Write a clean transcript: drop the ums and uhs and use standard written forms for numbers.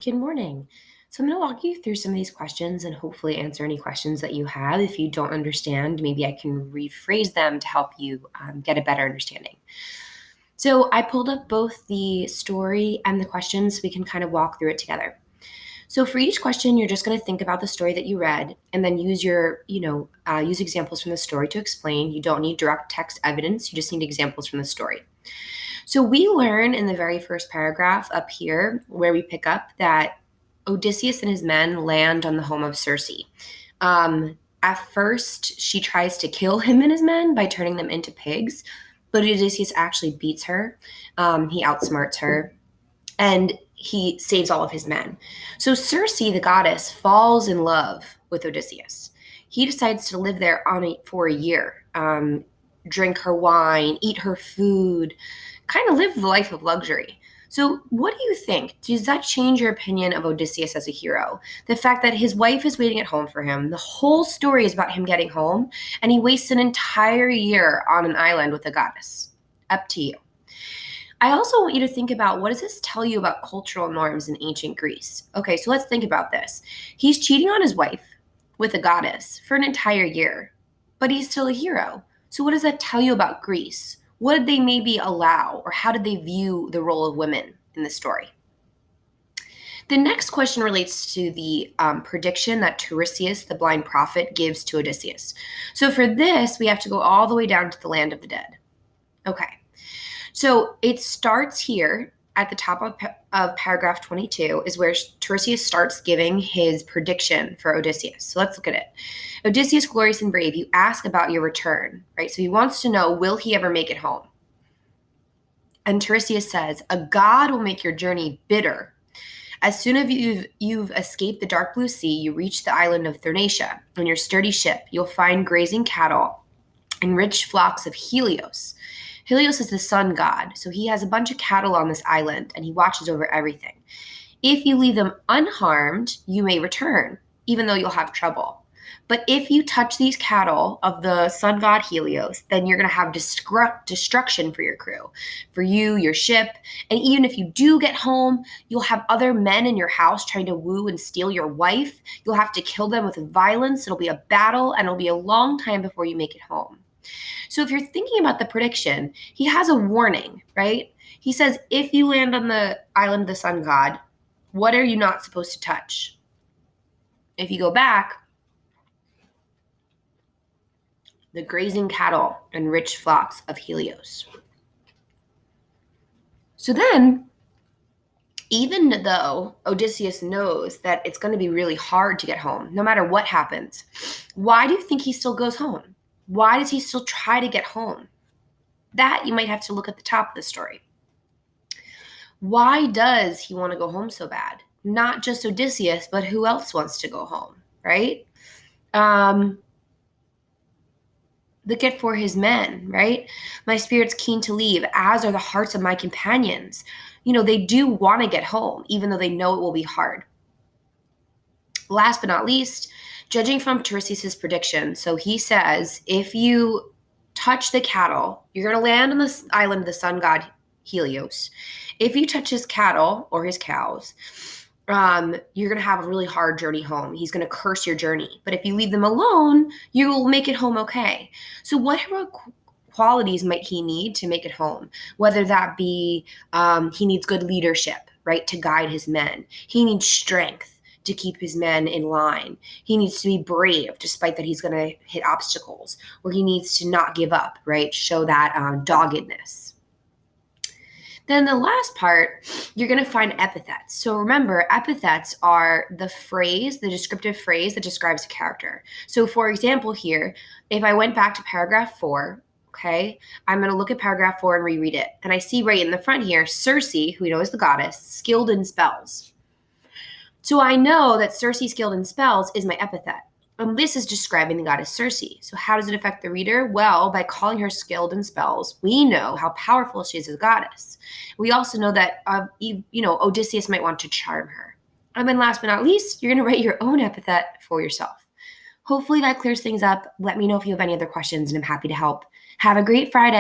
Good morning. So I'm going to walk you through some of these questions and hopefully answer any questions that you have. If you don't understand, maybe I can rephrase them to help you get a better understanding. So I pulled up both the story and the questions so we can kind of walk through it together. So for each question, you're just going to think about the story that you read and then use use examples from the story to explain. You don't need direct text evidence. You just need examples from the story. So we learn in the very first paragraph up here where we pick up that Odysseus and his men land on the home of Circe. At first, she tries to kill him and his men by turning them into pigs, but Odysseus actually beats her. He outsmarts her, and he saves all of his men. So Circe, the goddess, falls in love with Odysseus. He decides to live there for a year, drink her wine, eat her food, kind of live the life of luxury. So, what do you think? Does that change your opinion of Odysseus as a hero? The fact that his wife is waiting at home for him, the whole story is about him getting home, and he wastes an entire year on an island with a goddess. Up to you. I also want you to think about, what does this tell you about cultural norms in ancient Greece? Okay, so let's think about this. He's cheating on his wife with a goddess for an entire year, but he's still a hero. So what does that tell you about Greece? What did they maybe allow, or how did they view the role of women in the story? The next question relates to the prediction that Tiresias, the blind prophet, gives to Odysseus. So for this, we have to go all the way down to the land of the dead. Okay, so it starts here at the top of paragraph 22 is where Tiresias starts giving his prediction for Odysseus. So let's look at it. Odysseus, glorious and brave, you ask about your return, right? So he wants to know, will he ever make it home? And Tiresias says, a god will make your journey bitter. As soon as you've escaped the dark blue sea, you reach the island of Thrinacia. On your sturdy ship, you'll find grazing cattle and rich flocks of Helios. Helios is the sun god, so he has a bunch of cattle on this island, and he watches over everything. If you leave them unharmed, you may return, even though you'll have trouble. But if you touch these cattle of the sun god Helios, then you're going to have destruction for your crew, for you, your ship, and even if you do get home, you'll have other men in your house trying to woo and steal your wife. You'll have to kill them with violence. It'll be a battle, and it'll be a long time before you make it home. So if you're thinking about the prediction, he has a warning, right? He says, if you land on the island of the sun god, what are you not supposed to touch? If you go back, the grazing cattle and rich flocks of Helios. So then, even though Odysseus knows that it's going to be really hard to get home, no matter what happens, why do you think he still goes home? Why does he still try to get home? That you might have to look at the top of the story. Why does he want to go home so bad? Not just Odysseus, but who else wants to go home, right? Look at for his men, right? My spirit's keen to leave, as are the hearts of my companions. They do want to get home, even though they know it will be hard. Last but not least, judging from Tiresias' prediction, so he says, if you touch the cattle, you're going to land on the island of the sun god Helios. If you touch his cattle or his cows, you're going to have a really hard journey home. He's going to curse your journey. But if you leave them alone, you will make it home okay. So what heroic qualities might he need to make it home? Whether that be he needs good leadership, right, to guide his men. He needs strength to keep his men in line. He needs to be brave, despite that he's going to hit obstacles. Or he needs to not give up, right, show that doggedness. Then the last part, you're going to find epithets. So remember, epithets are the descriptive phrase that describes a character. So for example here, if I went back to paragraph 4, okay, I'm going to look at paragraph 4 and reread it. And I see right in the front here, Circe, who we know is the goddess, skilled in spells. So I know that Circe, skilled in spells, is my epithet. And this is describing the goddess Circe. So how does it affect the reader? Well, by calling her skilled in spells, we know how powerful she is as a goddess. We also know that, Odysseus might want to charm her. And then last but not least, you're going to write your own epithet for yourself. Hopefully that clears things up. Let me know if you have any other questions, and I'm happy to help. Have a great Friday.